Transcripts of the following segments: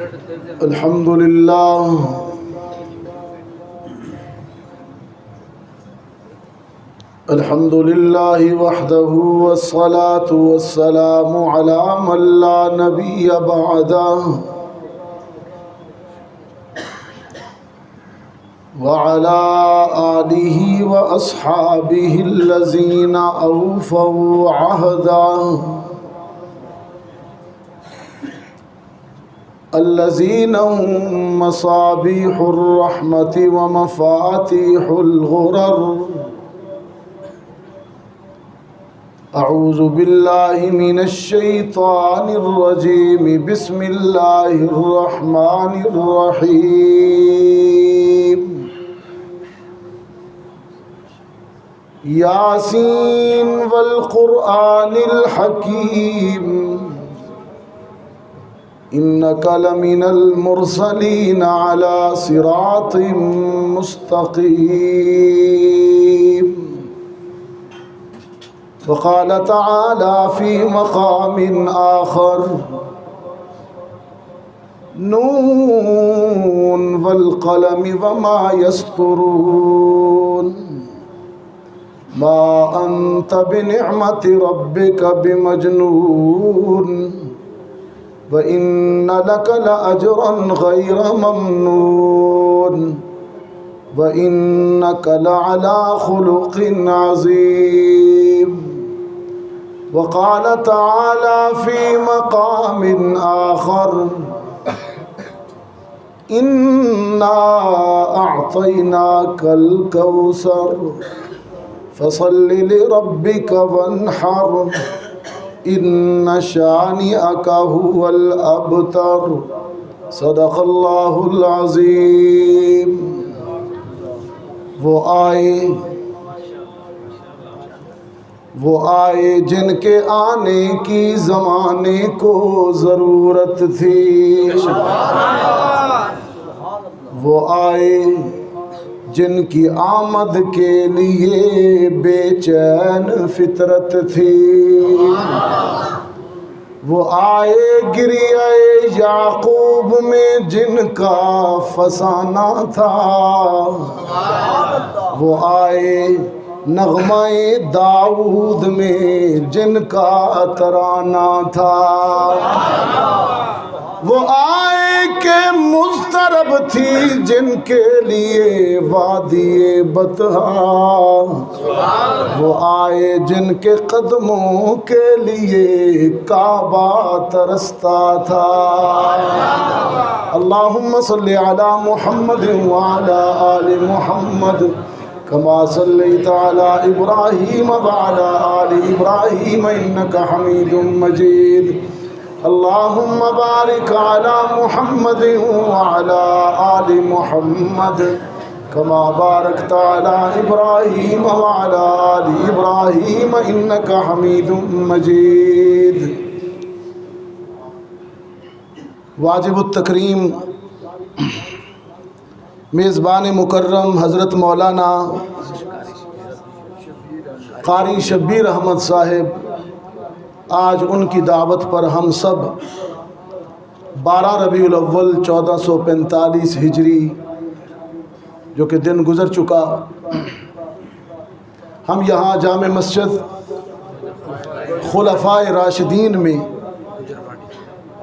الحمد لله الحمد لله وحده والصلاة والسلام على من لا نبي بعده وعلى آله وأصحابه الذين أوفوا عهده الذين هم مصابيح الرحمة ومفاتيح الغرر. أعوذ بالله من الشيطان الرجيم. بسم الله الرحمن الرحيم. ياسين والقرآن الحكيم إنك لمن المرسلين على صراط مستقيم. وقال تعالى في مقام آخر: نون والقلم وما يسطرون ما أنت بنعمة ربك بمجنون وإن لك لأجرا غير ممنون وإنك لعلى خلق عظيم. وقال تعالى في مقام آخر: إنا أعطيناك الكوثر فصل لربك وانحر إن شانئك هو الأبتر. صدق اللہ العظیم. وہ آئے جن کے آنے کی زمانے کو ضرورت تھی. وہ آئے جن کی آمد کے لیے بے چین فطرت تھی. وہ آئے گریہ یعقوب میں جن کا فسانہ تھا. وہ آئے نغمہ داؤد میں جن کا ترانہ تھا. وہ آئے کہ مضطرب تھی جن کے لیے وادی بطحا. وہ آئے جن کے قدموں کے لیے کعبہ ترستا تھا. اللہم صلی علی محمد وعلی آل محمد كما صليت على إبراهيم وعلى آل إبراهيم إنك حميد مجيد. اللهم بارك على محمد وعلى آل محمد كما باركت على إبراهيم وعلى آل إبراهيم إنك حميد مجيد. واجب التکریم میزبان مکرم حضرت مولانا قاری شبیر احمد صاحب، آج ان کی دعوت پر ہم سب 12 ربیع الاول 1445 ہجری جو کہ دن گزر چکا، ہم یہاں جامع مسجد خلفائے راشدین میں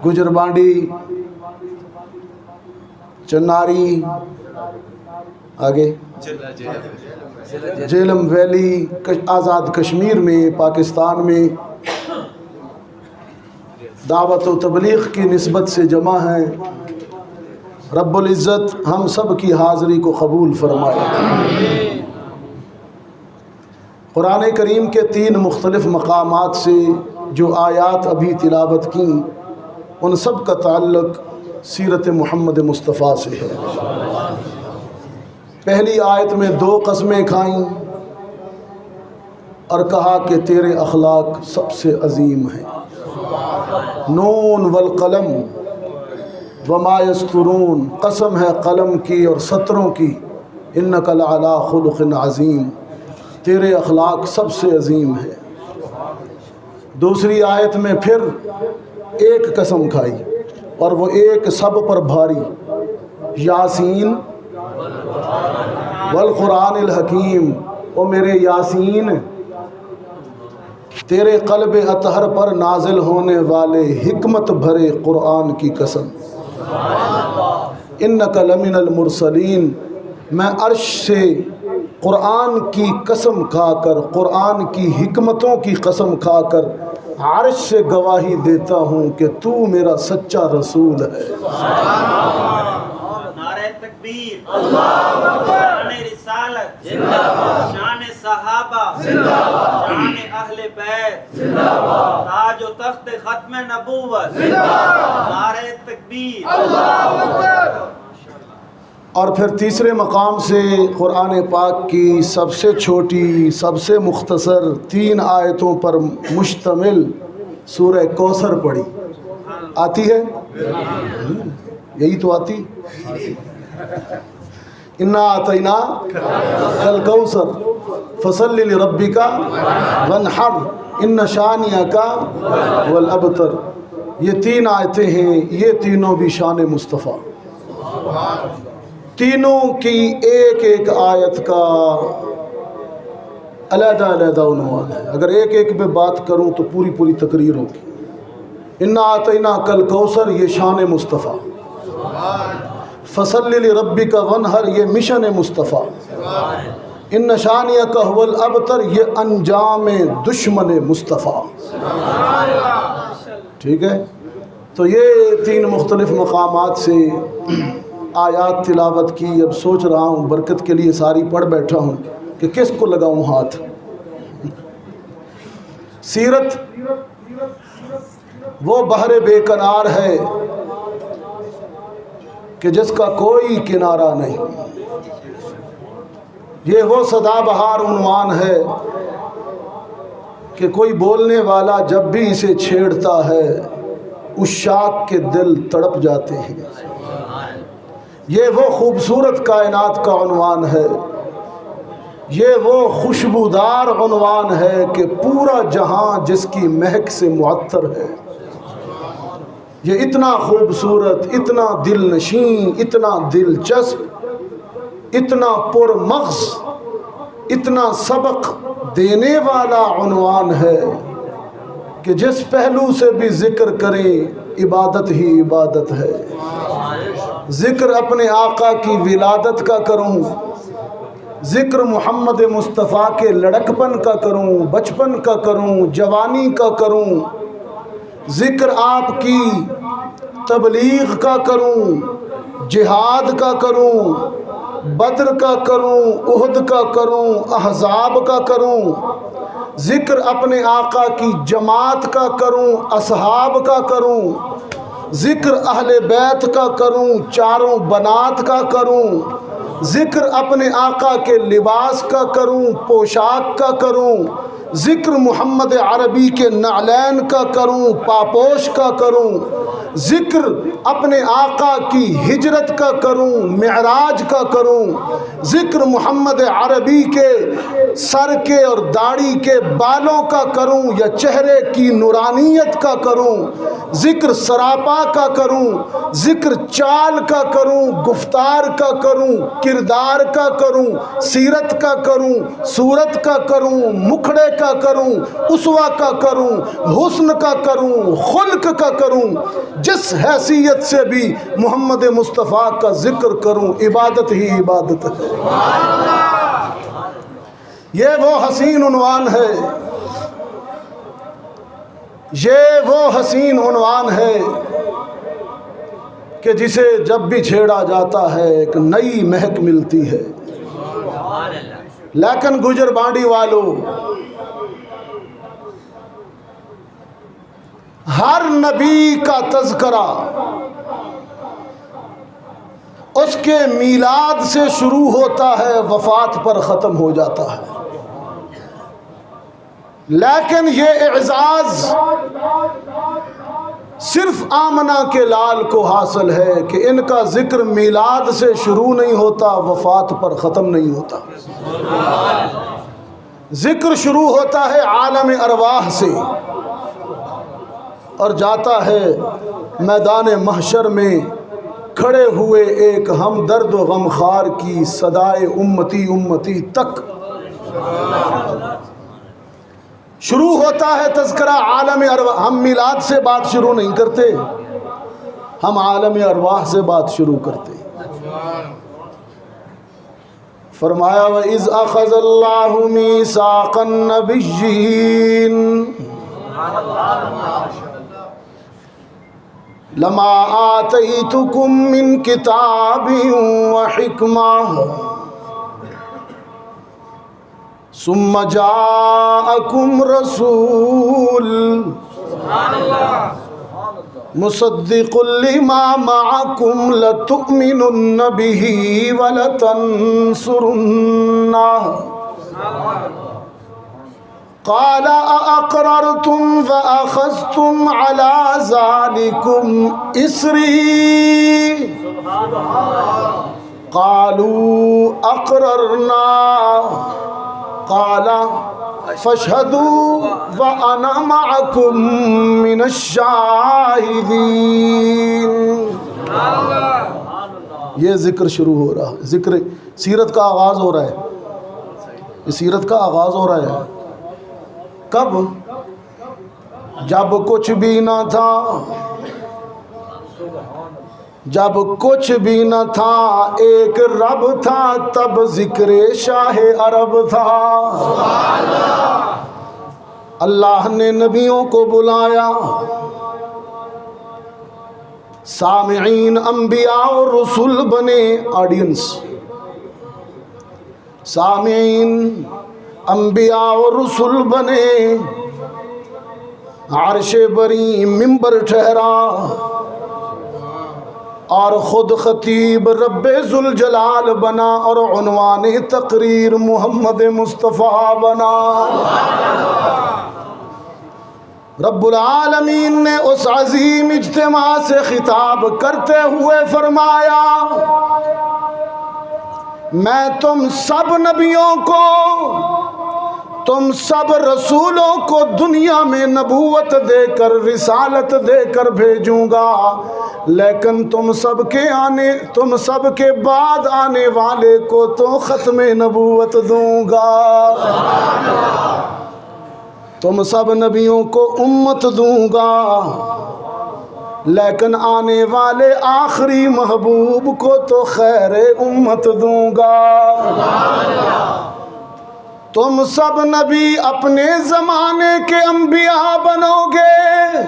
گجر بانڈی، چناری، آگے جیلم ویلی، آزاد کشمیر میں، پاکستان میں دعوت و تبلیغ کی نسبت سے جمع ہیں. رب العزت ہم سب کی حاضری کو قبول فرمائے. قرآن کریم کے 3 مختلف مقامات سے جو آیات ابھی تلاوت کیں، ان سب کا تعلق سیرت محمد مصطفیٰ سے ہے. پہلی آیت میں 2 قسمیں کھائیں اور کہا کہ تیرے اخلاق سب سے عظیم ہیں. نون والقلم وما یسطرون، قسم ہے قلم کی اور سطروں کی. انک لعلی خلق عظیم، تیرے اخلاق سب سے عظیم ہے. دوسری آیت میں پھر ایک قسم کھائی اور وہ ایک سب پر بھاری، یاسین والقرآن الحکیم، او میرے یاسین تیرے قلب اطہر پر نازل ہونے والے حکمت بھرے قرآن کی قسم، انک لمن المرسلین، میں عرش سے قرآن کی قسم کھا کر، قرآن کی حکمتوں کی قسم کھا کر عرش سے گواہی دیتا ہوں کہ تو میرا سچا رسول ہے۔ نعرہ تکبیر، اللہ اکبر، شان رسالت زندہ باد، شان صحابہ زندہ باد، شان اہل بیت زندہ باد، تاج و تخت ختم نبوت زندہ باد، نعرہ تکبیر، اللہ اکبر۔ اور پھر تیسرے مقام سے قرآن پاک کی سب سے چھوٹی، سب سے مختصر 3 آیتوں پر مشتمل سورہ کوثر پڑھی، آتی ہے؟ یہی تو آتی۔ انا اعطیناک الکوثر فصل لربک وانحر ان شانئک هو الابتر، یہ 3 آیتیں ہیں، یہ تینوں بھی شان مصطفیٰ، تینوں کی ایک ایک آیت کا علیحدہ علیحدہ عنوان ہے۔ اگر ایک ایک پہ بات کروں تو پوری پوری تقریر ہوگی۔ انا اعطیناک الکوثر یہ شان مصطفیٰ، فصل لربک وانحر یہ مشن مصطفیٰ، ان شانئک هو الابتر یہ انجام دشمن مصطفیٰ۔ ٹھیک ہے، تو یہ 3 مختلف مقامات سے آیات تلاوت کی۔ اب سوچ رہا ہوں برکت کے لیے ساری پڑھ بیٹھا ہوں کہ کس کو لگاؤں ہاتھ۔ سیرت وہ بحر بے کنار ہے کہ جس کا کوئی کنارہ نہیں، یہ وہ سدا بہار عنوان ہے کہ کوئی بولنے والا جب بھی اسے چھیڑتا ہے عشاق کے دل تڑپ جاتے ہیں۔ یہ وہ خوبصورت کائنات کا عنوان ہے، یہ وہ خوشبودار عنوان ہے کہ پورا جہاں جس کی مہک سے معطر ہے۔ یہ اتنا خوبصورت، اتنا دل نشین، اتنا دلچسپ، اتنا پرمغز، اتنا سبق دینے والا عنوان ہے کہ جس پہلو سے بھی ذکر کریں عبادت ہی عبادت ہے۔ ذکر اپنے آقا کی ولادت کا کروں، ذکر محمد مصطفیٰ کے لڑکپن کا کروں، بچپن کا کروں، جوانی کا کروں، ذکر آپ کی تبلیغ کا کروں، جہاد کا کروں، بدر کا کروں، احد کا کروں، احزاب کا کروں، ذکر اپنے آقا کی جماعت کا کروں، اصحاب کا کروں، ذکر اہل بیت کا کروں، چاروں بنات کا کروں، ذکر اپنے آقا کے لباس کا کروں، پوشاک کا کروں، ذکر محمد عربی کے نعلین کا کروں، پاپوش کا کروں، ذکر اپنے آقا کی ہجرت کا کروں، معراج کا کروں، ذکر محمد عربی کے سر کے اور داڑھی کے بالوں کا کروں یا چہرے کی نورانیت کا کروں، ذکر سراپا کا کروں، ذکر چال کا کروں، گفتار کا کروں، کردار کا کروں، سیرت کا کروں، صورت کا کروں، مکھڑے کا کروں، اسوہ کا کروں، حسن کا کروں، خلق کا کروں، جس حیثیت سے بھی محمد مصطفیٰ کا ذکر کروں، عبادت ہی عبادت ہے۔ یہ وہ حسین عنوان ہے، یہ وہ حسین عنوان ہے کہ جسے جب بھی چھیڑا جاتا ہے ایک نئی مہک ملتی ہے۔ لیکن گجر بانڈی والوں، ہر نبی کا تذکرہ اس کے میلاد سے شروع ہوتا ہے، وفات پر ختم ہو جاتا ہے۔ لیکن یہ اعزاز صرف آمنہ کے لال کو حاصل ہے کہ ان کا ذکر میلاد سے شروع نہیں ہوتا، وفات پر ختم نہیں ہوتا۔ ذکر شروع ہوتا ہے عالم ارواح سے اور جاتا ہے میدان محشر میں کھڑے ہوئے ایک ہمدرد و غمخوار کی صدائے امتی امتی تک شروع ہوتا ہے تذکرہ عالم ارواح. ہم میلاد سے بات شروع نہیں کرتے، ہم عالم ارواح سے بات شروع کرتے. فرمایا وَإِذْ أَخَذَ اللَّهُ مِيثَاقَ النَّبِيِّينَ لَمَا آتَيْتُكُم مِّن كِتَابٍ وَحِكْمَةٍ ثُمَّ جَاءَكُمْ رَسُولٌ مصدق لما معكم لتؤمنن به ولتنصرنه قال أأقررتم وأخذتم على ذلكم إصري قالوا أقررنا قال فاشهدوا وأنا معكم من الشاہدین. یہ ذکر شروع ہو رہا ہے، ذکر سیرت کا آغاز ہو رہا ہے. یہ سیرت کا آغاز ہو رہا ہے کب؟ جب کچھ بھی نہ تھا، جب کچھ بھی نہ تھا ایک رب تھا، تب ذکر شاہ عرب تھا. اللہ نے نبیوں کو بلایا، سامعین انبیاء اور رسول بنے. آڈینس سامعین انبیاء اور رسول بنے. عرش بری منبر ٹھہرا اور خود خطیب رب ذوالجلال بنا اور عنوان تقریر محمد مصطفیٰ بنا. رب العالمین نے اس عظیم اجتماع سے خطاب کرتے ہوئے فرمایا میں تم سب نبیوں کو، تم سب رسولوں کو دنیا میں نبوت دے کر، رسالت دے کر بھیجوں گا، لیکن تم سب کے بعد آنے والے کو تو ختم نبوت دوں گا. تم سب نبیوں کو امت دوں گا، لیکن آنے والے آخری محبوب کو تو خیر امت دوں گا. تم سب نبی اپنے زمانے کے انبیاء بنو گے،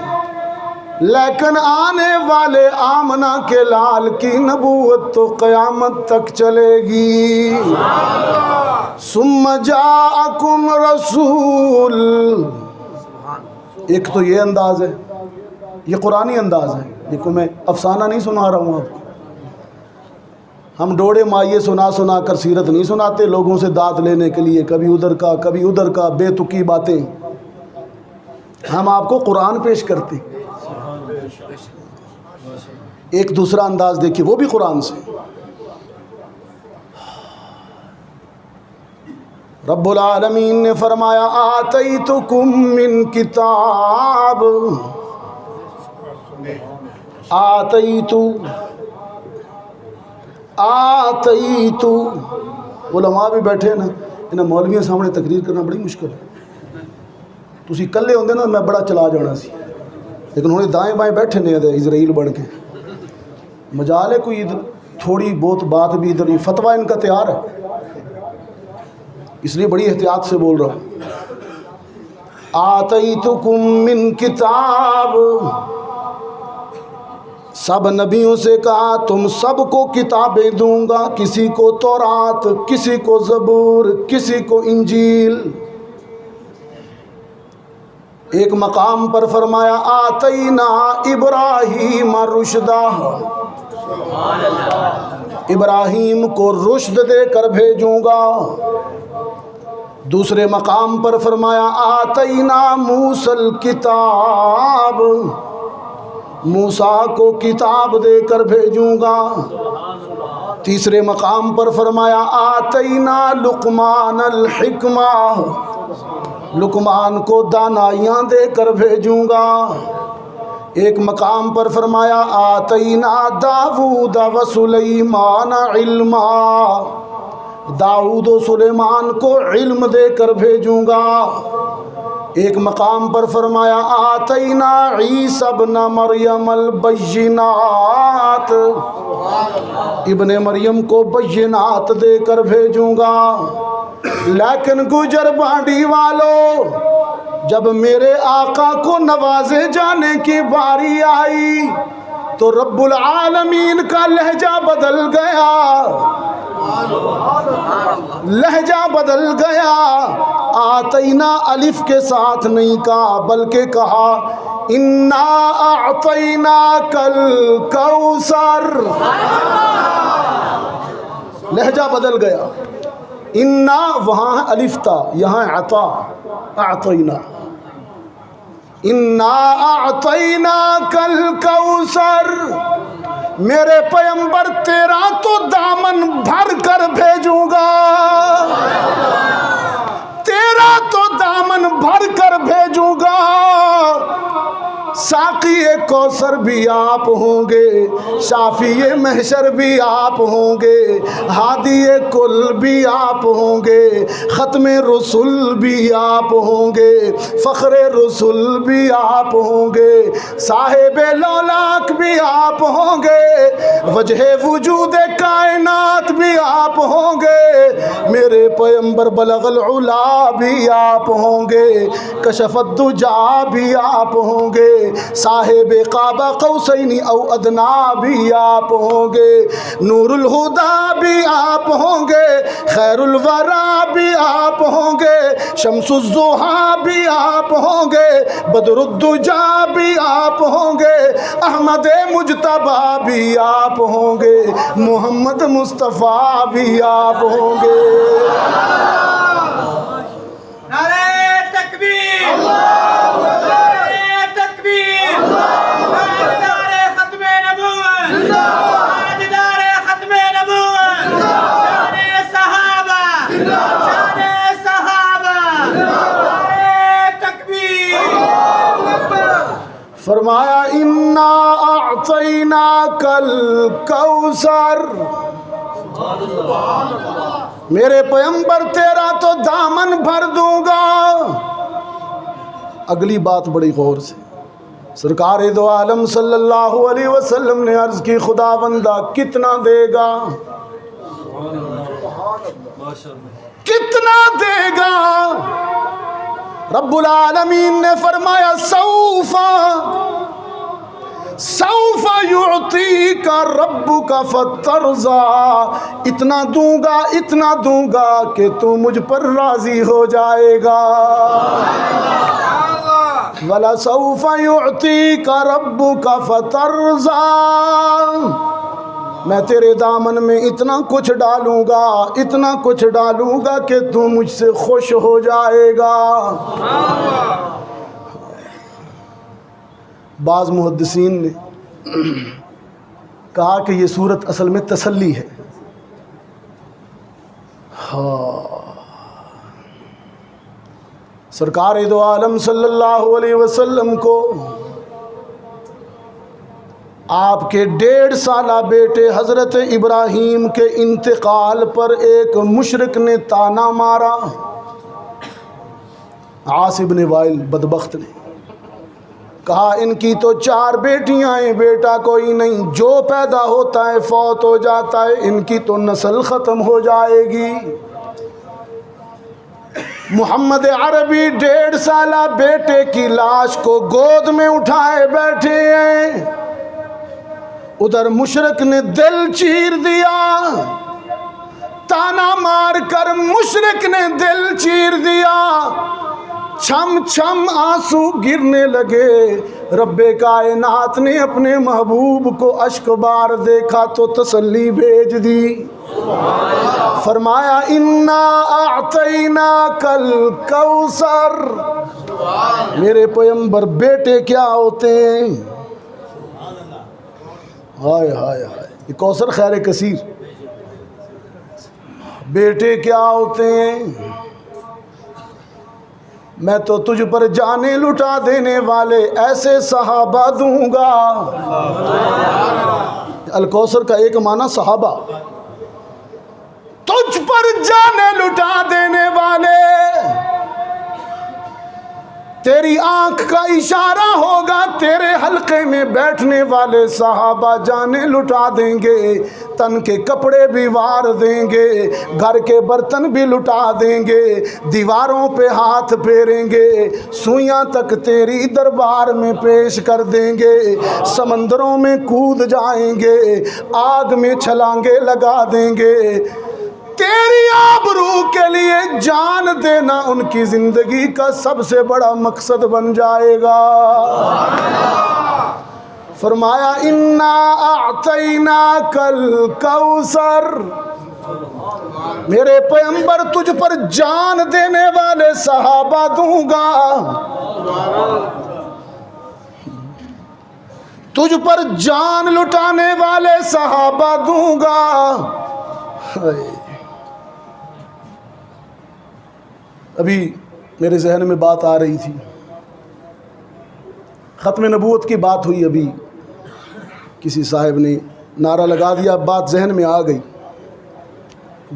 لیکن آنے والے آمنہ کے لال کی نبوت تو قیامت تک چلے گی. ثم جاءکم رسول. ایک تو یہ انداز ہے، یہ قرآنی انداز ہے، یہ کوئی میں افسانہ نہیں سنا رہا ہوں آپ کو. ہم ڈوڑے مائیے سنا سنا کر سیرت نہیں سناتے لوگوں سے داد لینے کے لیے، کبھی ادھر کا کبھی ادھر کا بے تکی باتیں. ہم آپ کو قرآن پیش کرتے. ایک دوسرا انداز دیکھیے، وہ بھی قرآن سے. رب العالمین نے فرمایا آتیتکم من کتاب. آتیتو علماء بھی بیٹھے نا، انہیں مولویوں سامنے تقریر کرنا بڑی مشکل ہے. تسی کلے ہوندے نا میں بڑا چلا جانا سی، لیکن ہوں دائیں بائیں بیٹھے نے اسرائیل بن کے. مجال ہے کوئی تھوڑی بہت بات بھی ادھر. فتویٰ ان کا تیار ہے، اس لیے بڑی احتیاط سے بول رہا ہوں. آتیتکم من کتاب. سب نبیوں سے کہا تم سب کو کتابیں دوں گا، کسی کو تورات، کسی کو زبور، کسی کو انجیل. ایک مقام پر فرمایا آتینا ابراہیم رشدہ. ابراہیم کو رشد دے کر بھیجوں گا. دوسرے مقام پر فرمایا آتینا موسیٰ الکتاب. موسیٰ کو کتاب دے کر بھیجوں گا. تیسرے مقام پر فرمایا آتینا لقمان الحکمہ. لقمان کو دانائیاں دے کر بھیجوں گا. ایک مقام پر فرمایا آتینا داؤد و سلیمان علما، داؤد و سلیمان کو علم دے کر بھیجوں گا۔ ایک مقام پر فرمایا آتینا عیسی ابن مریم البینات، ابن مریم کو بینات دے کر بھیجوں گا۔ لیکن گجر بانڈی والوں، جب میرے آقا کو نوازے جانے کی باری آئی تو رب العالمین کا لہجہ بدل گیا، لہجہ بدل گیا۔ آتینا الف کے ساتھ نہیں کہا بلکہ کہا انا اعطینا کل کوثر، لہجہ بدل گیا۔ انا وہاں الف تھا، یہاں عطا، اعطینا، انا اعطینا کل کوثر، میرے پیغمبر تیرا تو دامن بھر کر بھیجوں گا، تیرا تو دامن بھر کر بھیجوں گا۔ ساقی کوثر بھی آپ ہوں گے، شافی محشر بھی آپ ہوں گے، ہادی کل بھی آپ ہوں گے، ختم رسول بھی آپ ہوں گے، فخر رسول بھی آپ ہوں گے، صاحب لولاک بھی آپ ہوں گے، وجہ وجود کائنات بھی آپ ہوں گے، میرے پیغمبر بلغ العلا بھی آپ ہوں گے، کشف الدجا بھی آپ ہوں گے، صاحب قاب قوسین او ادنا بھی آپ ہوں گے، نور الہدا بھی آپ ہوں گے، خیر الورا بھی آپ ہوں گے، شمس الضحیٰ بھی آپ ہوں گے، بدر الدجا بھی آپ ہوں گے، احمد مجتبیٰ بھی آپ ہوں گے، محمد مصطفیٰ بھی آپ ہوں گے۔ نعرہ تکبیر، نعرہ تکبیر، تاجدار ختم نبوت، تاجدار ختم نبوت، شان صحابہ، شان صحابہ، نعرہ تکبیر۔ فرمایا انا اعطینا کل کوثر، میرے پیغمبر تیرا تو دامن بھر دوں گا۔ اگلی بات بڑی غور سے، سرکار دو عالم صلی اللہ علیہ وسلم نے عرض کی خدا بندہ کتنا دے گا، کتنا دے گا؟ رب العالمین نے فرمایا سوف یعطیک ربک فترضی، اتنا دوں گا کہ تو مجھ پر راضی ہو جائے گا۔ وَلَسَوْفَ يُعْطِيكَ رَبُّكَ فَتَرْضَى، میں تیرے دامن میں اتنا کچھ ڈالوں گا کہ تو مجھ سے خوش ہو جائے گا۔ بعض محدثین نے کہا کہ یہ صورت اصل میں تسلی ہے۔ سرکار دو عالم صلی اللہ علیہ وسلم کو آپ کے 1.5 سالہ بیٹے حضرت ابراہیم کے انتقال پر ایک مشرک نے طعنہ مارا، عاص بن وائل بدبخت نے کہا ان کی تو 4 بیٹیاں ہیں، بیٹا کوئی نہیں، جو پیدا ہوتا ہے فوت ہو جاتا ہے، ان کی تو نسل ختم ہو جائے گی۔ محمد عربی 1.5 سالہ بیٹے کی لاش کو گود میں اٹھائے بیٹھے ہیں، ادھر مشرک نے دل چیر دیا، طعنہ مار کر مشرک نے دل چیر دیا، چھم چھم آنسو گرنے لگے۔ رب کائنات نے اپنے محبوب کو اشک بار دیکھا تو تسلی بھیج دی، فرمایا انا اعطیناک الکوثر۔ میرے پیغمبر بیٹے کیا ہوتے ہیں؟ ہائے ہائے ہائے، یہ کوثر خیر کثیر، بیٹے کیا ہوتے ہیں؟ میں تو تجھ پر جانیں لٹا دینے والے ایسے صحابہ دوں گا. الکوثر کا ایک معنی صحابہ. تجھ پر جانیں لٹا دینے والے، تیری آنکھ کا اشارہ ہوگا، تیرے حلقے میں بیٹھنے والے صحابہ جانیں لٹا دیں گے، تن کے کپڑے بھی وار دیں گے، گھر کے برتن بھی لٹا دیں گے، دیواروں پہ ہاتھ پھیریں گے، سوئیاں تک تیری دربار میں پیش کر دیں گے، سمندروں میں کود جائیں گے، آگ میں چھلانگے لگا دیں گے. تیری آبرو کے لیے جان دینا ان کی زندگی کا سب سے بڑا مقصد بن جائے گا. فرمایا انا اعطیناک الکوثر، میرے پیغمبر تجھ پر جان دینے والے صحابہ دوں گا، تجھ پر جان لٹانے والے صحابہ دوں گا. ابھی میرے ذہن میں بات آ رہی تھی، ختم نبوت کی بات ہوئی، ابھی کسی صاحب نے نعرہ لگا دیا، بات ذہن میں آ گئی.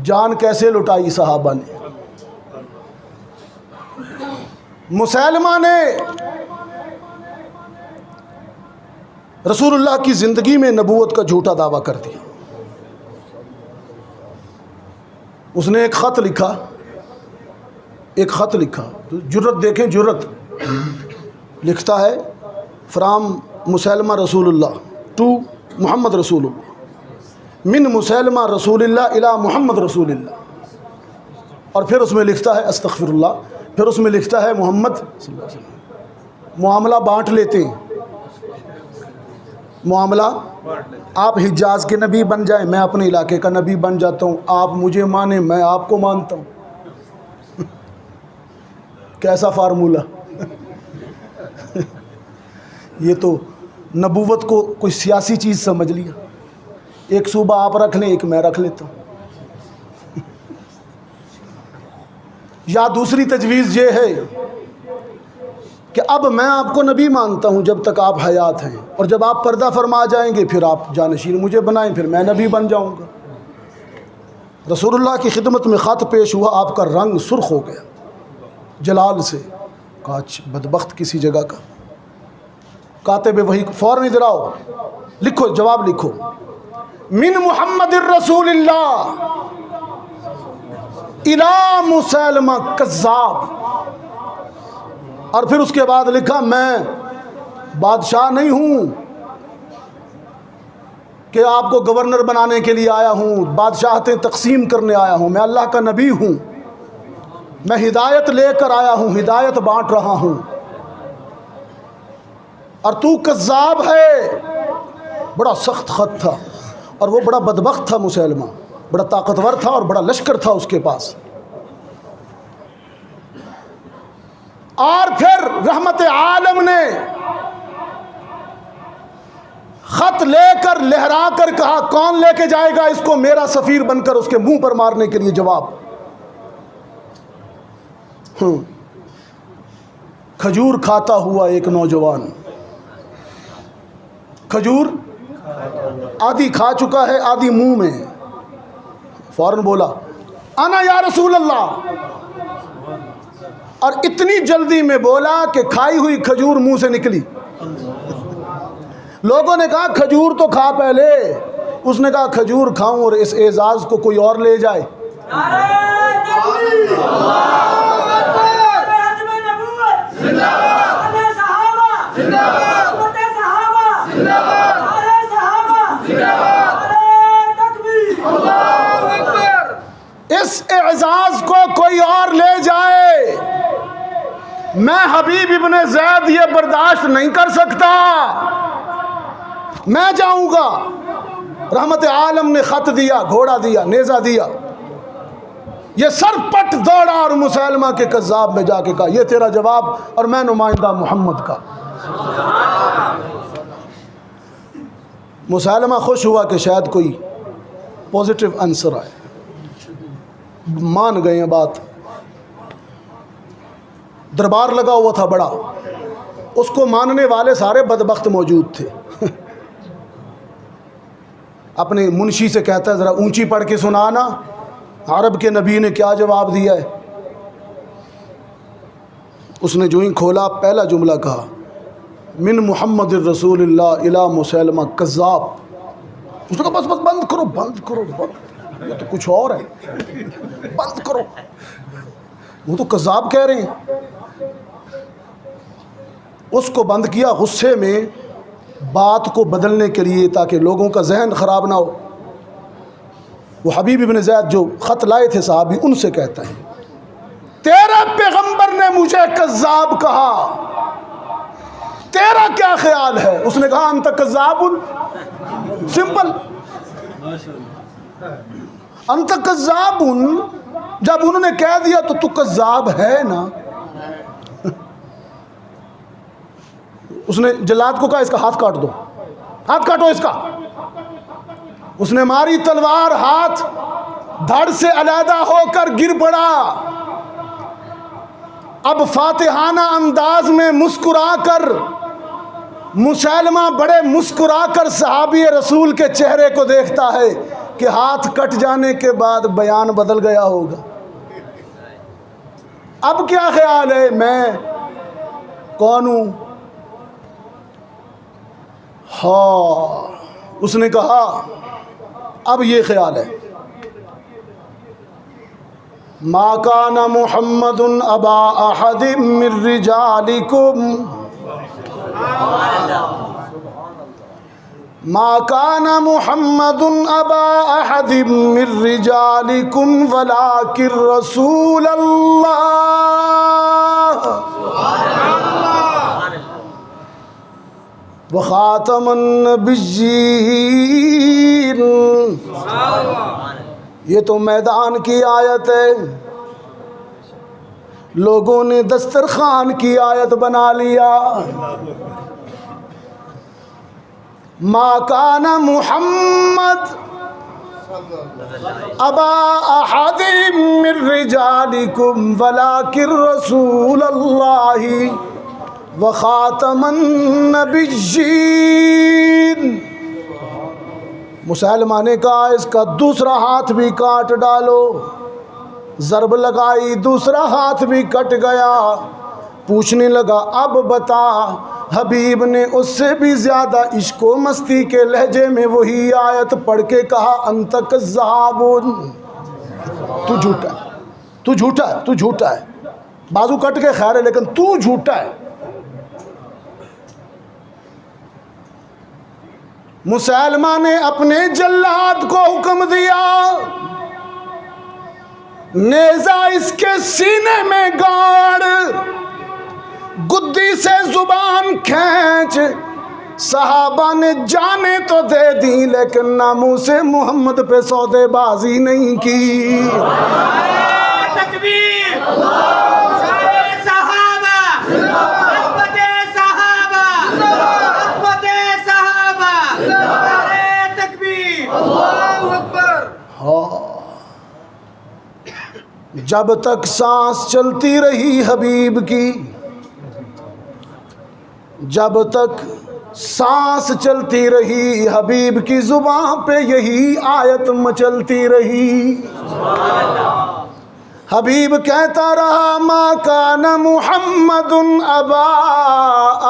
جان کیسے لٹائی صحابہ نے؟ مسیلمہ نے رسول اللہ کی زندگی میں نبوت کا جھوٹا دعویٰ کر دیا. اس نے ایک خط لکھا، جرت دیکھیں، جرت لکھتا ہے فرام مسیلمہ رسول اللہ ٹو محمد رسول اللہ، من مسیلمہ رسول اللہ الی محمد رسول اللہ. اور پھر اس میں لکھتا ہے استغفر اللہ، پھر اس میں لکھتا ہے محمد صلی اللہ علیہ وسلم. معاملہ بانٹ لیتے ہیں، معاملہ آپ حجاز کے نبی بن جائیں، میں اپنے علاقے کا نبی بن جاتا ہوں، آپ مجھے مانیں، میں آپ کو مانتا ہوں. کیسا فارمولہ؟ یہ تو نبوت کو کوئی سیاسی چیز سمجھ لیا، ایک صوبہ آپ رکھ لیں، ایک میں رکھ لیتا ہوں. یا دوسری تجویز یہ ہے کہ اب میں آپ کو نبی مانتا ہوں جب تک آپ حیات ہیں، اور جب آپ پردہ فرما جائیں گے پھر آپ جانشین مجھے بنائیں، پھر میں نبی بن جاؤں گا. رسول اللہ کی خدمت میں خط پیش ہوا، آپ کا رنگ سرخ ہو گیا جلال سے. کاچ بدبخت کسی جگہ کا. کاتب وحی فوراً ادھر آؤ، لکھو، جواب لکھو، من محمد الرسول اللہ الی مسیلمہ کذاب. اور پھر اس کے بعد لکھا میں بادشاہ نہیں ہوں کہ آپ کو گورنر بنانے کے لیے آیا ہوں، بادشاہتیں تقسیم کرنے آیا ہوں، میں اللہ کا نبی ہوں، میں ہدایت لے کر آیا ہوں، ہدایت بانٹ رہا ہوں، اور تو کذاب ہے. بڑا سخت خط تھا، اور وہ بڑا بدبخت تھا مسیلمہ، بڑا طاقتور تھا اور بڑا لشکر تھا اس کے پاس. اور پھر رحمت عالم نے خط لے کر لہرا کر کہا کون لے کے جائے گا اس کو میرا سفیر بن کر اس کے منہ پر مارنے کے لیے. جواب، کھجور کھاتا ہوا ایک نوجوان، کھجور آدھی کھا چکا ہے، آدھی منہ میں. فوراً بولا انا یا رسول اللہ، اور اتنی جلدی میں بولا کہ کھائی ہوئی کھجور منہ سے نکلی. لوگوں نے کہا کھجور تو کھا پہلے، اس نے کہا کھجور کھاؤں اور اس اعزاز کو کوئی اور لے جائے. اس اعزاز کو کوئی اور لے جائے، میں حبیب ابن زید یہ برداشت نہیں کر سکتا، میں جاؤں گا. رحمت عالم نے خط دیا، گھوڑا دیا، نیزہ دیا، یہ سر پٹ دوڑا اور مسیلمہ کے کذاب میں جا کے کہا یہ تیرا جواب اور میں نمائندہ محمد کا. مسیلمہ خوش ہوا کہ شاید کوئی پوزیٹیو آنسر آئے، مان گئے ہیں بات. دربار لگا ہوا تھا بڑا، اس کو ماننے والے سارے بدبخت موجود تھے. اپنے منشی سے کہتا ہے ذرا اونچی پڑھ کے سنانا عرب کے نبی نے کیا جواب دیا ہے. اس نے جو ہی کھولا پہلا جملہ کہا من محمد الرسول اللہ الی مسیلمہ کذاب. اس نے کہا بس بند کرو یہ تو کچھ اور ہے، بند کرو، وہ تو کذاب کہہ رہے ہیں. اس کو بند کیا غصے میں بات کو بدلنے کے لیے تاکہ لوگوں کا ذہن خراب نہ ہو. وہ حبیب ابن زید جو خط لائے تھے صحابی، ان سے کہتا ہے تیرے پیغمبر نے مجھے کذاب کہا، تیرا کیا خیال ہے؟ اس نے کہا انت کذاب، سمپل، انت کذاب. جب انہوں نے کہہ دیا تو کذاب ہے نا. اس نے جلاد کو کہا اس کا ہاتھ کاٹ دو، ہاتھ کاٹو اس کا. اس نے ماری تلوار، ہاتھ دھڑ سے علیحدہ ہو کر گر پڑا. اب فاتحانہ انداز میں مسکرا کر مسیلمہ بڑے مسکرا کر صحابی رسول کے چہرے کو دیکھتا ہے کہ ہاتھ کٹ جانے کے بعد بیان بدل گیا ہوگا. اب کیا خیال ہے میں کون ہوں؟ ہاں، اس نے کہا اب یہ خیال ہے ما کان محمد ابا احد من رجالکم، ما کان محمد ابا احد من رجالکم ولکن رسول اللہ وخاتم النبیین. یہ تو میدان کی آیت ہے، لوگوں نے دسترخوان کی آیت بنا لیا. ما کان محمد ابا احد من رجالکم ولکن رسول اللہ وخاتم النبیین. مسیلمہ نے کہا اس کا دوسرا ہاتھ بھی کاٹ ڈالو. ضرب لگائی، دوسرا ہاتھ بھی کٹ گیا. پوچھنے لگا اب بتا. حبیب نے اس سے بھی زیادہ عشق و مستی کے لہجے میں وہی آیت پڑھ کے کہا انت کذاب، تو جھوٹا ہے، تو جھوٹا ہے، تو جھوٹا ہے. بازو کٹ کے خیر ہے لیکن تو جھوٹا ہے. مسیلمہ نے اپنے جلاد کو حکم دیا نیزہ اس کے سینے میں گاڑ، گدی سے زبان کھینچ. صحابہ نے جانے تو دے دی لیکن ناموس محمد پہ سودے بازی نہیں کی. تکبیر، صحابہ، رحمت صحابہ، رحمت صحابہ، تکبیر، اللہ اکبر. جب تک سانس چلتی رہی حبیب کی، جب تک سانس چلتی رہی حبیب کی زبان پہ یہی آیت مچلتی رہی. حبیب کہتا رہا ما کان محمد ابا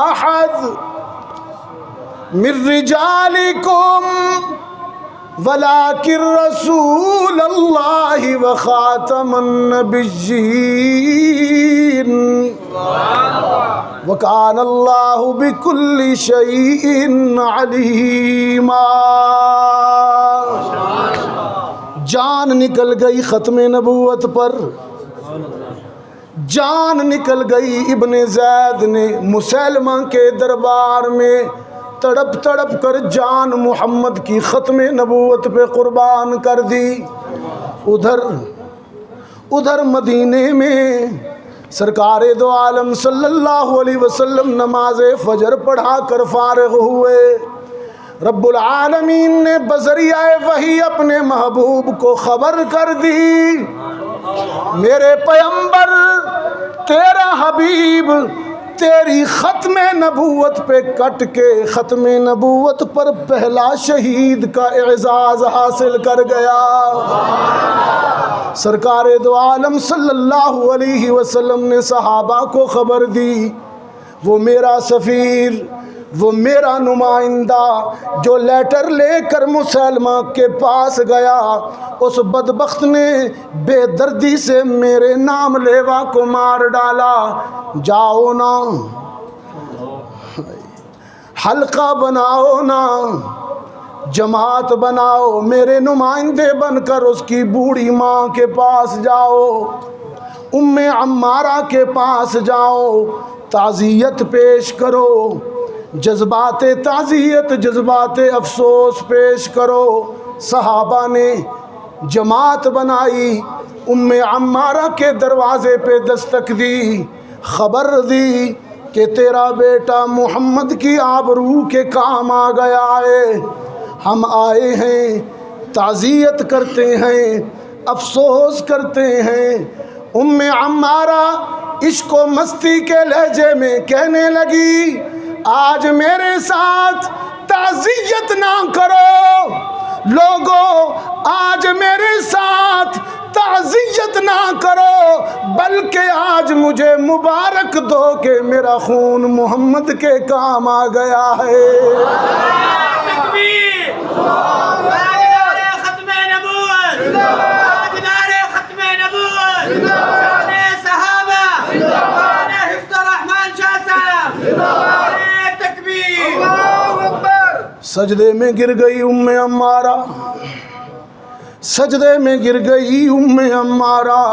احد من رجالکم ولکن رسول اللہ وخاتم النبیین وکان اللہ بکل شیء علیما. جان نکل گئی ختم نبوت پر، جان نکل گئی. ابن زید نے مسیلمہ کے دربار میں تڑپ تڑپ کر جان محمد کی ختم نبوت پہ قربان کر دی. ادھر مدینے میں سرکار دو عالم صلی اللہ علیہ وسلم نماز فجر پڑھا کر فارغ ہوئے. رب العالمین نے بذریعہ وحی اپنے محبوب کو خبر کر دی میرے پیغمبر تیرا حبیب تیری ختم نبوت پہ کٹ کے ختم نبوت پر پہلا شہید کا اعزاز حاصل کر گیا۔ سرکار دو عالم صلی اللہ علیہ وسلم نے صحابہ کو خبر دی، وہ میرا سفیر، وہ میرا نمائندہ جو لیٹر لے کر مسلمہ کے پاس گیا، اس بدبخت نے بے دردی سے میرے نام لیوا کو مار ڈالا۔ جاؤ نا، حلقہ بناؤ نا، جماعت بناؤ، میرے نمائندے بن کر اس کی بوڑھی ماں کے پاس جاؤ، ام عمارہ کے پاس جاؤ، تعزیت پیش کرو، جذبات تعزیت، جذبات افسوس پیش کرو۔ صحابہ نے جماعت بنائی، ام عمارہ کے دروازے پہ دستک دی، خبر دی کہ تیرا بیٹا محمد کی آبرو کے کام آ گیا ہے، ہم آئے ہیں، تعزیت کرتے ہیں، افسوس کرتے ہیں۔ ام عمارہ عشق و مستی کے لہجے میں کہنے لگی، آج میرے ساتھ تعزیت نہ کرو لوگو، آج میرے ساتھ تعزیت نہ کرو، بلکہ آج مجھے مبارک دو کہ میرا خون محمد کے کام آ گیا ہے۔ ختم نبوت، ختم نبوت، صحابہ، حفظ الرحمان شاہ صاحب، سجدے میں گر گئی ام عمارہ، سجدے میں گر گئی ام عمارہ،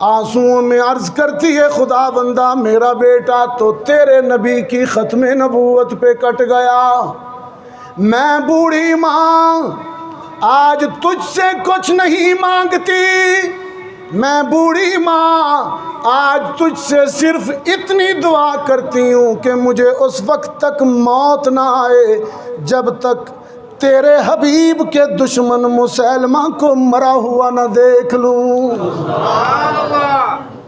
آنسوؤں میں عرض کرتی ہے، خدا بندہ میرا بیٹا تو تیرے نبی کی ختم نبوت پہ کٹ گیا، میں بوڑھی ماں آج تجھ سے کچھ نہیں مانگتی، میں بوڑھی ماں آج تجھ سے صرف اتنی دعا کرتی ہوں کہ مجھے اس وقت تک موت نہ آئے جب تک تیرے حبیب کے دشمن مسلمہ کو مرا ہوا نہ دیکھ لوں۔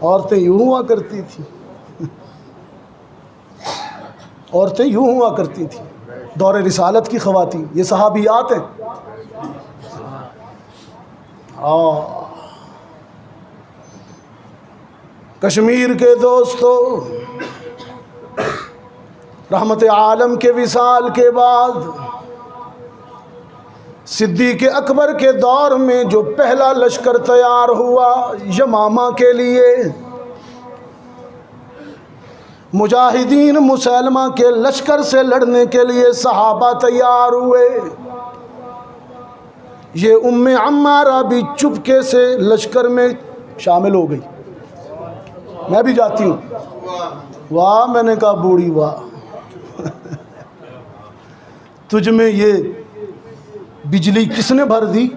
عورتیں یوں ہوا کرتی تھیں، عورتیں یوں ہوا کرتی تھیں، دور رسالت کی خواتین، یہ صحابیات ہیں۔ کشمیر کے دوستو، رحمت عالم کے وصال کے بعد صدیق اکبر کے دور میں جو پہلا لشکر تیار ہوا یمامہ کے لیے، مجاہدین مسلمہ کے لشکر سے لڑنے کے لیے صحابہ تیار ہوئے، یہ ام عمارہ بھی چپکے سے لشکر میں شامل ہو گئی۔ میں بھی جاتی ہوں۔ واہ، میں نے کہا بوڑھی واہ، تجھ میں یہ بجلی کس نے بھر دی؟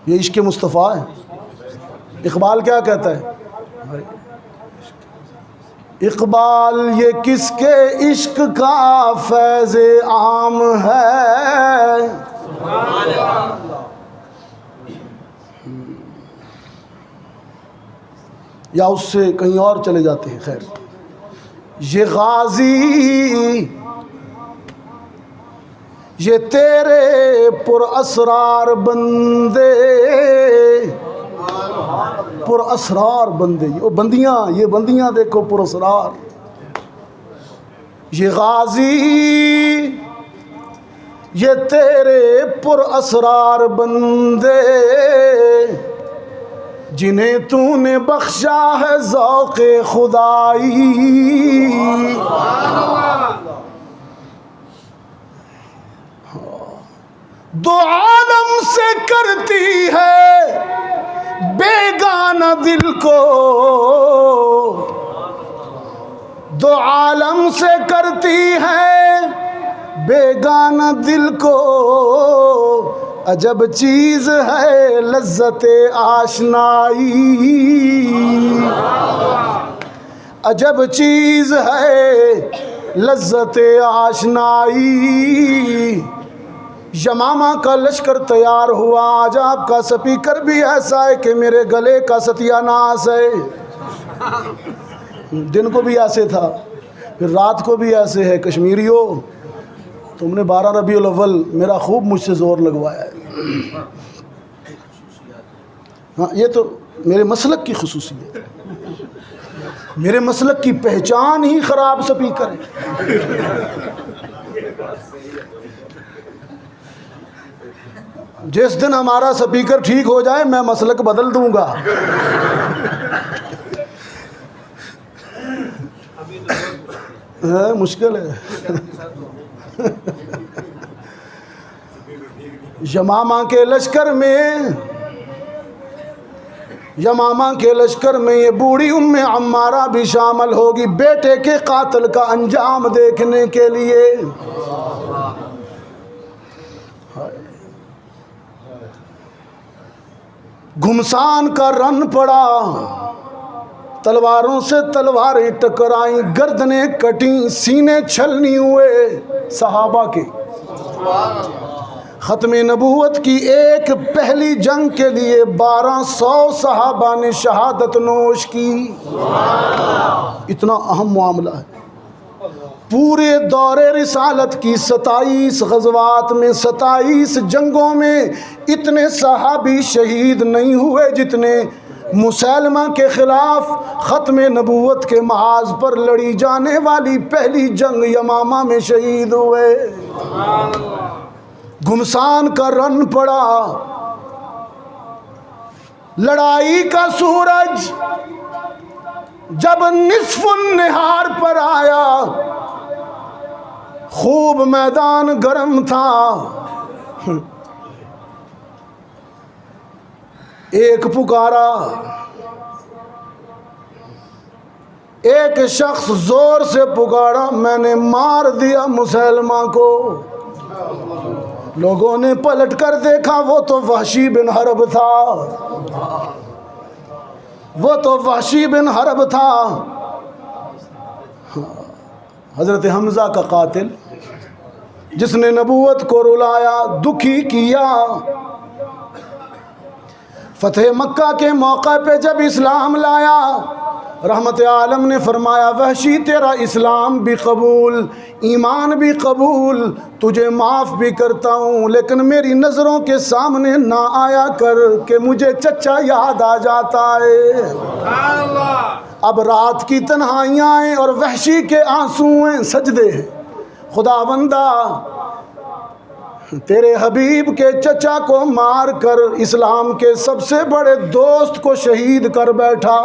یہ عشق مصطفیٰ ہے۔ اقبال کیا کہتا ہے؟ اقبال یہ کس کے عشق کا فیض عام ہے، یا اس سے کہیں اور چلے جاتے ہیں۔ خیر، یہ غازی یہ تیرے پر اسرار بندے، پر اسرار بندے، یہ بندیاں دیکھو پر اسرار، یہ غازی یہ تیرے پر اسرار بندے، جنہیں تو نے بخشا ہے ذوق خدائی، دو عالم سے کرتی ہے بیگانہ دل کو، دو عالم سے کرتی ہے بیگانہ دل کو، عجب چیز ہے لذت آشنائی، عجب چیز ہے لذت آشنائی۔ یمامہ کا لشکر تیار ہوا، آج آپ کا سپیکر بھی ایسا ہے کہ میرے گلے کا ستیہ ناس ہے۔ دن کو بھی ایسے تھا، پھر رات کو بھی ایسے ہے۔ کشمیریوں، تم نے 12 ربیع الاول میرا خوب مجھ سے زور لگوایا ہے۔ ہاں، یہ تو میرے مسلک کی خصوصیت ہے، میرے مسلک کی پہچان ہی خراب سپیکر ہے۔ جس دن ہمارا سپیکر ٹھیک ہو جائے میں مسلک بدل دوں گا۔ مشکل ہے۔ یمامہ کے لشکر میں یہ بوڑھی ام عمارہ بھی شامل ہوگی بیٹے کے قاتل کا انجام دیکھنے کے لیے۔ گھمسان کا رن پڑا، تلواروں سے تلواریں ٹکرائیں، گردنیں کٹیں، سینے چھلنی ہوئے صحابہ کے۔ ختم نبوت کی ایک پہلی جنگ کے لیے 1200 صحابہ نے شہادت نوش کی۔ اتنا اہم معاملہ ہے۔ پورے دور رسالت کی 27 غزوات میں 27 جنگوں میں اتنے صحابی شہید نہیں ہوئے جتنے مسیلمہ کے خلاف ختم نبوت کے محاذ پر لڑی جانے والی پہلی جنگ یمامہ میں شہید ہوئے۔ گھمسان کا رن پڑا، لڑائی کا سورج جب نصف النہار پر آیا، خوب میدان گرم تھا۔ ایک پکارا، ایک شخص زور سے پکارا، میں نے مار دیا مسلمہ کو۔ لوگوں نے پلٹ کر دیکھا، وہ تو وحشی بن حرب تھا، وہ تو وحشی بن حرب تھا، حضرت حمزہ کا قاتل، جس نے نبوت کو رلایا، دکھی کیا۔ فتح مکہ کے موقع پہ جب اسلام لایا، رحمت عالم نے فرمایا، وحشی تیرا اسلام بھی قبول، ایمان بھی قبول، تجھے معاف بھی کرتا ہوں، لیکن میری نظروں کے سامنے نہ آیا کر کہ مجھے چچا یاد آ جاتا ہے۔ اب رات کی تنہائیاں ہیں اور وحشی کے آنسو ہیں، سجدے ہیں۔ خداوندہ، تیرے حبیب کے چچا کو مار کر اسلام کے سب سے بڑے دوست کو شہید کر بیٹھا،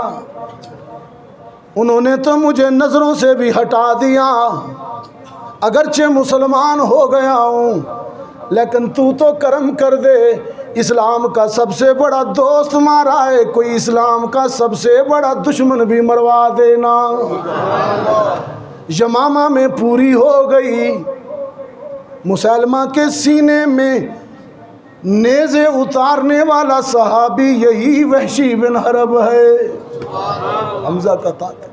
انہوں نے تو مجھے نظروں سے بھی ہٹا دیا، اگرچہ مسلمان ہو گیا ہوں، لیکن تو کرم کر دے، اسلام کا سب سے بڑا دوست مارا ہے، کوئی اسلام کا سب سے بڑا دشمن بھی مروا دینا۔ یمامہ میں پوری ہو گئی۔ مسلمہ کے سینے میں نیزے اتارنے والا صحابی یہی وحشی بن حرب ہے، حمزہ کا قاتل۔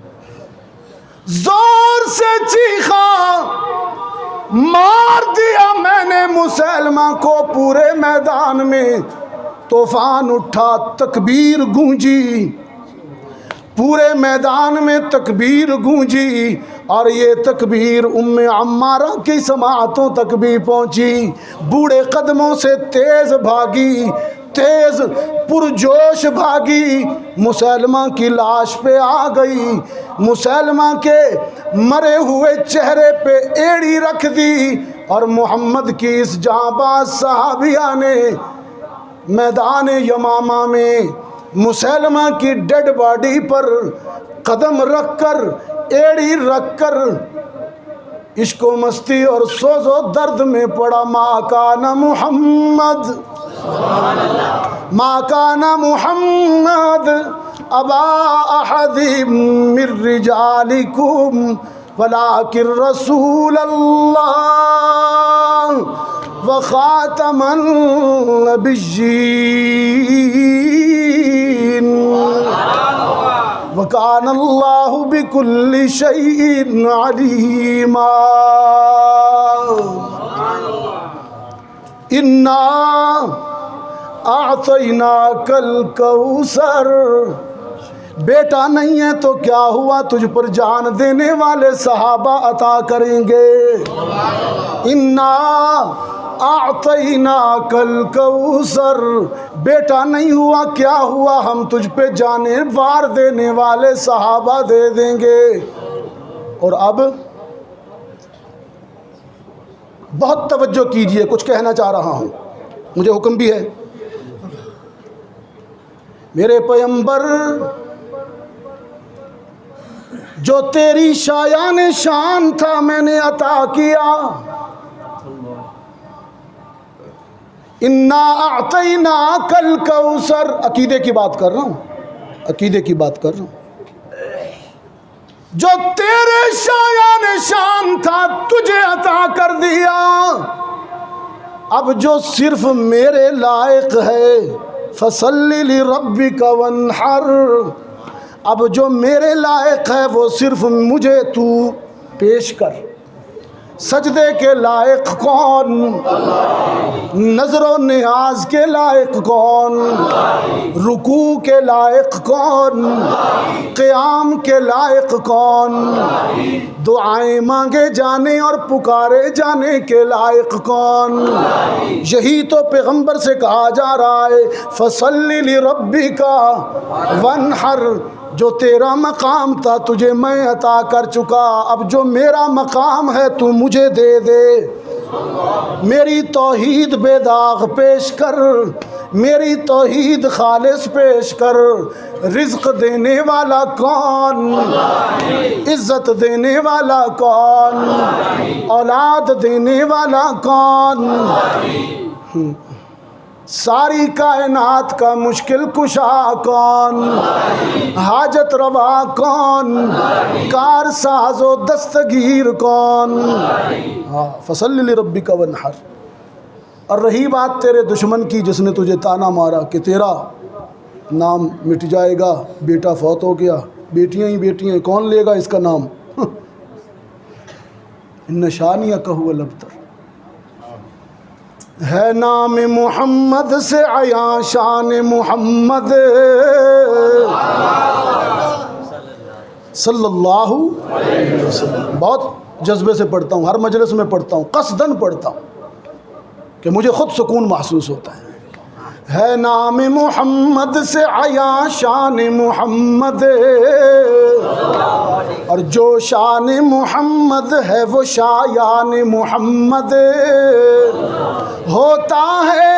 زور سے چیخا، مار دیا میں نے مسلمہ کو، پورے میدان میں طوفان اٹھا، تکبیر گونجی، پورے میدان میں تکبیر گونجی، اور یہ تکبیر ام عمارہ کی سماعتوں تک بھی پہنچی۔ بوڑھے قدموں سے تیز بھاگی، تیز پرجوش بھاگی، مسلمہ کی لاش پہ آ گئی، مسلمہ کے مرے ہوئے چہرے پہ ایڑی رکھ دی، اور محمد کی اس جانباز صحابیہ نے میدان یمامہ میں مسلمہ کی ڈیڈ باڈی پر قدم رکھ کر، ایڑی رکھ کر، عشق و مستی اور سوز و درد میں پڑا، ما کان محمد، ما کان محمد ابا احد من رجالکم ولکن رسول اللہ وخاتم النبیین وَكَانَ اللَّهُ بِكُلِّ شَيْءٍ عَلِيمًا۔ إِنَّا أَعْطَيْنَاكَ الْكَوْثَرَ بیٹا نہیں ہے تو کیا ہوا، تجھ پر جان دینے والے صحابہ عطا کریں گے۔ انا اعطیناک الکوثر، بیٹا نہیں ہوا کیا ہوا، ہم تجھ پہ جانے وار دینے والے صحابہ دے دیں گے۔ اور اب بہت توجہ کیجئے، کچھ کہنا چاہ رہا ہوں، مجھے حکم بھی ہے۔ میرے پیغمبر جو تیری شایان شان تھا میں نے عطا کیا، انا اعطیناک الکوثر، عقیدے کی بات کر رہا ہوں، عقیدے کی بات کر رہا ہوں۔ جو تیرے شایان شان تھا تجھے عطا کر دیا، اب جو صرف میرے لائق ہے، فصلی لربک وانحر، اب جو میرے لائق ہے وہ صرف مجھے تو پیش کر۔ سجدے کے لائق کون؟ نظر و نیاز کے لائق کون؟ رکوع کے لائق کون؟ قیام کے لائق کون؟ دعائیں مانگے جانے اور پکارے جانے کے لائق کون؟ یہی تو پیغمبر سے کہا جا رہا ہے، فصلی لربک وانحر، جو تیرا مقام تھا تجھے میں عطا کر چکا، اب جو میرا مقام ہے تو مجھے دے دے۔ میری توحید بے داغ پیش کر، میری توحید خالص پیش کر۔ رزق دینے والا کون؟ عزت دینے والا کون؟ اولاد دینے والا کون؟ ساری کائنات کا مشکل کشا کون؟ حاجت روا کون؟ کار ساز و دستگیر کون؟ فصلی لربک وانحر۔ اور رہی بات تیرے دشمن کی جس نے تجھے تانا مارا کہ تیرا نام مٹ جائے گا، بیٹا فوت ہو گیا، بیٹیاں ہی بیٹیاں، کون لے گا اس کا نام؟ ان شانیک هو الابتر، ہے نام محمد سے عیاں شان محمد صلی اللہ علیہ وسلم۔ بہت جذبے سے پڑھتا ہوں، ہر مجلس میں پڑھتا ہوں، قصداً پڑھتا ہوں کہ مجھے خود سکون محسوس ہوتا ہے نام محمد سے عیاں شان محمد، اور جو شان محمد ہے وہ شایان محمد ہوتا ہے۔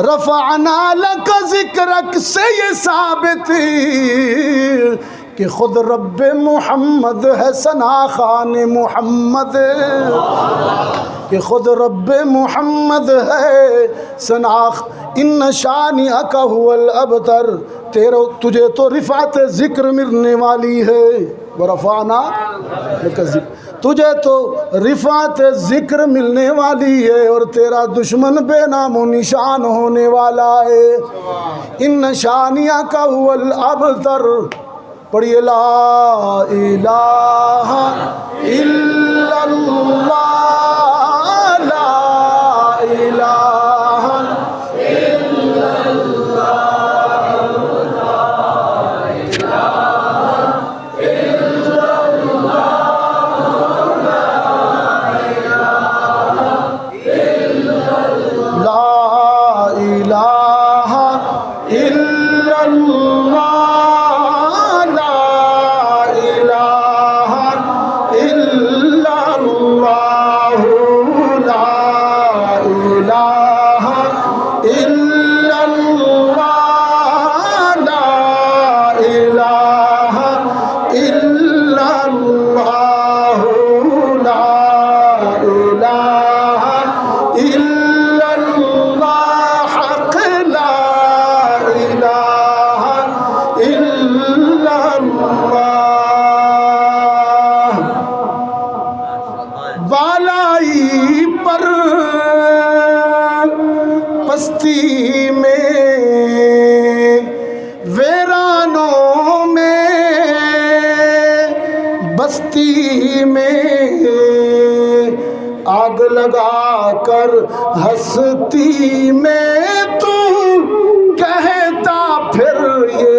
رفعنا لک ذکرک سے یہ ثابت کہ خود رب محمد ہے ثنا خوان محمد، کہ خود رب محمد ہے ثناخ۔ ان شانئک هو الابتر، تجھے تو رفعت ذکر ملنے والی ہے، ورفعنا لک ذکر، تجھے تو رفعت ذکر ملنے والی ہے، اور تیرا دشمن بے نام و نشان ہونے والا ہے۔ ان شانئک هو الابتر، پڑھیے لا الہ الا اللہ، لا الہ الا اللہ، لا الہ الا اللہ، لا الہ الا اللہ، بالائی پر پستی میں ویرانوں میں بستی میں آگ لگا کر ہستی میں تو کہتا پھر یہ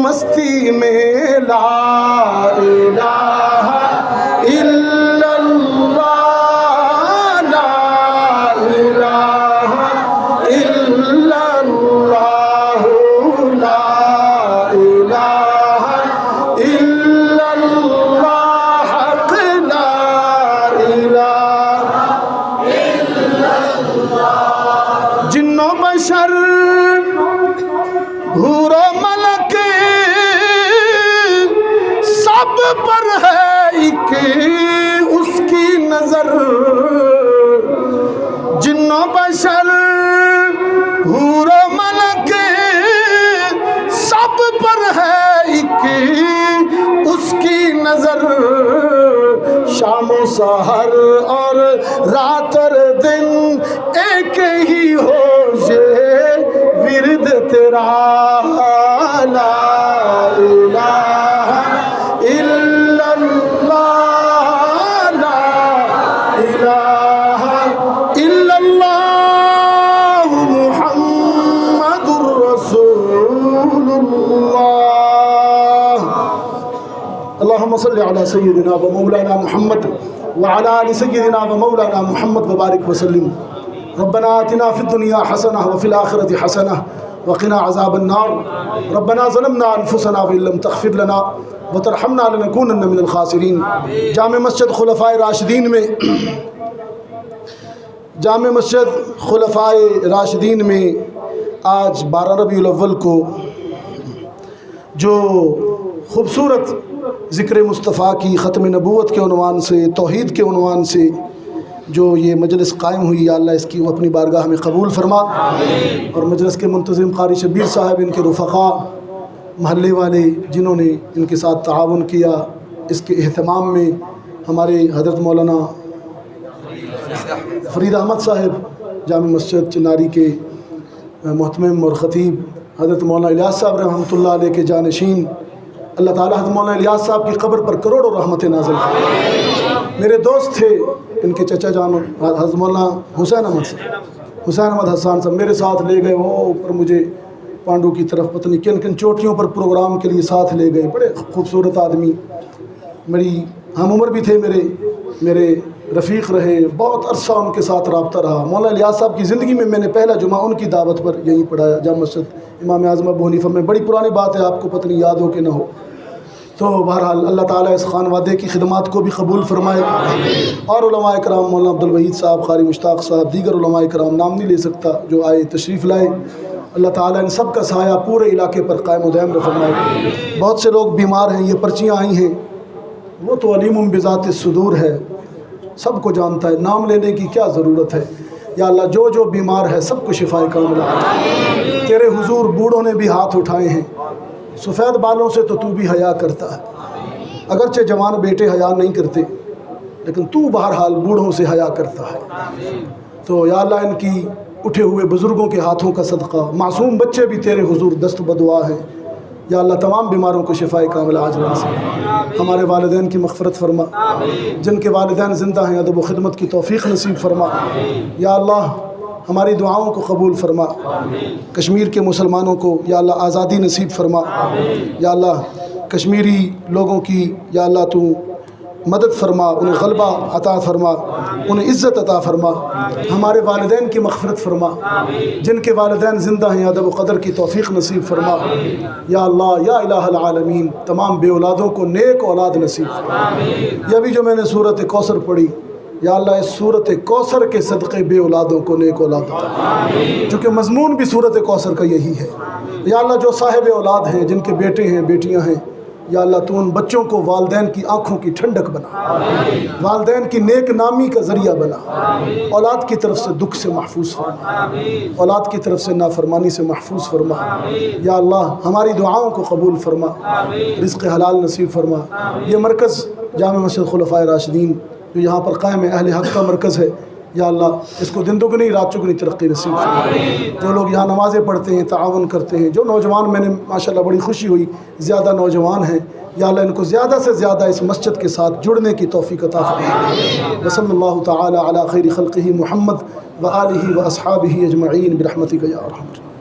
مستی میں لا الہ الا اللہ، لا الہ الا اللہ، لا الہ الا اللہ، حق لا الہ الا اللہ۔ جن و بشر حور و ملک سب پر ہے ایک اس کی نظر، جن و بشر حور و ملک سب پر ہے ایک اس کی نظر، شام و سحر اور رات اور دن ایک ہی ہو یہ ورد تیرا، لا الہ الا اللہ، لا الہ الا اللہ، محمد رسول اللہ۔ اللہم صلی علی سیدنا و مولانا محمد وعلی آل سیدنا و مولانا محمد وبارک وسلم۔ ربنا آتنا فی الدنیا حسنہ وفی الآخرۃ حسنہ وقنا عذاب النار۔ ربنا ظلمنا انفسنا وان لم تغفر لنا وترحمنا لنکونن من الخاسرین۔ جامع مسجد خلفائے راشدین میں جامع مسجد خلفائے راشدین میں آج 12 ربیع الاول کو جو خوبصورت ذکر مصطفیٰ کی ختم نبوت کے عنوان سے، توحید کے عنوان سے جو یہ مجلس قائم ہوئی، یا اللہ اس کی وہ اپنی بارگاہ میں قبول فرما، اور مجلس کے منتظم قاری شبیر صاحب، ان کے رفقاء، محلے والے جنہوں نے ان کے ساتھ تعاون کیا، اس کے اہتمام میں ہمارے حضرت مولانا فرید احمد صاحب جامع مسجد چناری کے محتمم اور خطیب، حضرت مولانا الیاس صاحب رحمۃ اللہ علیہ کے جانشین، اللہ تعالیٰ حضرت مولانا الیاس صاحب کی قبر پر کروڑوں رحمتیں نازل فرمائے۔ میرے دوست تھے ان کے چچا جان حضرت مولانا حسین احمد حسان صاحب، میرے ساتھ لے گئے وہ اوپر مجھے پانڈو کی طرف، پتہ نہیں کن کن چوٹیوں پر پروگرام کے لیے ساتھ لے گئے، بڑے خوبصورت آدمی، میری ہم عمر بھی تھے، میرے رفیق رہے، بہت عرصہ ان کے ساتھ رابطہ رہا۔ مولانا الیاس صاحب کی زندگی میں نے پہلا جمعہ ان کی دعوت پر یہیں پڑھایا، جامع مسجد امام اعظم ابو حنیفہ میں۔ بڑی پرانی بات ہے، آپ کو پتہ نہیں یاد ہو کہ نہ ہو۔ تو بہرحال اللہ تعالیٰ اس خانوادے کی خدمات کو بھی قبول فرمائے، اور علماء کرام، مولانا عبدالوحید صاحب، قاری مشتاق صاحب، دیگر علماء کرام، نام نہیں لے سکتا، جو آئے تشریف لائے، اللہ تعالیٰ ان سب کا سایہ پورے علاقے پر قائم و دائم فرمائے۔ بہت سے لوگ بیمار ہیں، یہ پرچیاں آئی ہیں، وہ تو علیم بذات الصدور ہے، سب کو جانتا ہے، نام لینے کی کیا ضرورت ہے۔ یا اللہ جو جو بیمار ہے سب کو شفائے کاملہ عطا۔ تیرے حضور بوڑھوں نے بھی ہاتھ اٹھائے ہیں، سفید بالوں سے تو بھی حیا کرتا ہے، اگرچہ جوان بیٹے حیا نہیں کرتے، لیکن تو بہرحال بوڑھوں سے حیا کرتا ہے۔ تو یا اللہ ان کی اٹھے ہوئے بزرگوں کے ہاتھوں کا صدقہ، معصوم بچے بھی تیرے حضور دست بدعا ہیں، یا اللہ تمام بیماروں کو شفائے کاملہ عاجل نصیب۔ ہمارے والدین کی مغفرت فرما، جن کے والدین زندہ ہیں ادب و خدمت کی توفیق نصیب فرما۔ یا اللہ ہماری دعاؤں کو قبول فرما، کشمیر کے مسلمانوں کو یا اللہ آزادی نصیب فرما، یا اللہ کشمیری لوگوں کی یا اللہ تو مدد فرما، انہیں غلبہ عطا فرما، انہیں عزت عطا فرما، ہمارے والدین کی مغفرت فرما، جن کے والدین زندہ ہیں ادب و قدر کی توفیق نصیب فرما۔ یا اللہ یا الہ العالمین تمام بے اولادوں کو نیک اولاد نصیب فرما۔ یہ ابھی جو میں نے سورۃ کوثر پڑھی، یا اللہ اس سورۃ کوثر کے صدقے بے اولادوں کو نیک اولاد عطا فرما، چونکہ مضمون بھی سورۃ کوثر کا یہی ہے۔ یا اللہ جو صاحب اولاد ہیں، جن کے بیٹے ہیں بیٹیاں ہیں، یا اللہ تو ان بچوں کو والدین کی آنکھوں کی ٹھنڈک بنا، والدین کی نیک نامی کا ذریعہ بنا، اولاد کی طرف سے دکھ سے محفوظ فرما، اولاد کی طرف سے نافرمانی سے محفوظ فرما۔ یا اللہ ہماری دعاؤں کو قبول فرما، رزق حلال نصیب فرما۔ یہ مرکز جامع مسجد خلفائے راشدین جو یہاں پر قائم ہے، اہل حق کا مرکز ہے، یا اللہ اس کو دن دگنی رات چگنی ترقی نصیب فرما۔ جو لوگ یہاں نمازیں پڑھتے ہیں، تعاون کرتے ہیں، جو نوجوان، میں نے ماشاءاللہ بڑی خوشی ہوئی زیادہ نوجوان ہیں، یا اللہ ان کو زیادہ سے زیادہ اس مسجد کے ساتھ جڑنے کی توفیق عطا فرما۔ وصلی اللہ تعالی علی خیر خلقہ محمد وآلہ واصحابہ اجمعین برحمتک یا ارحم الراحمین۔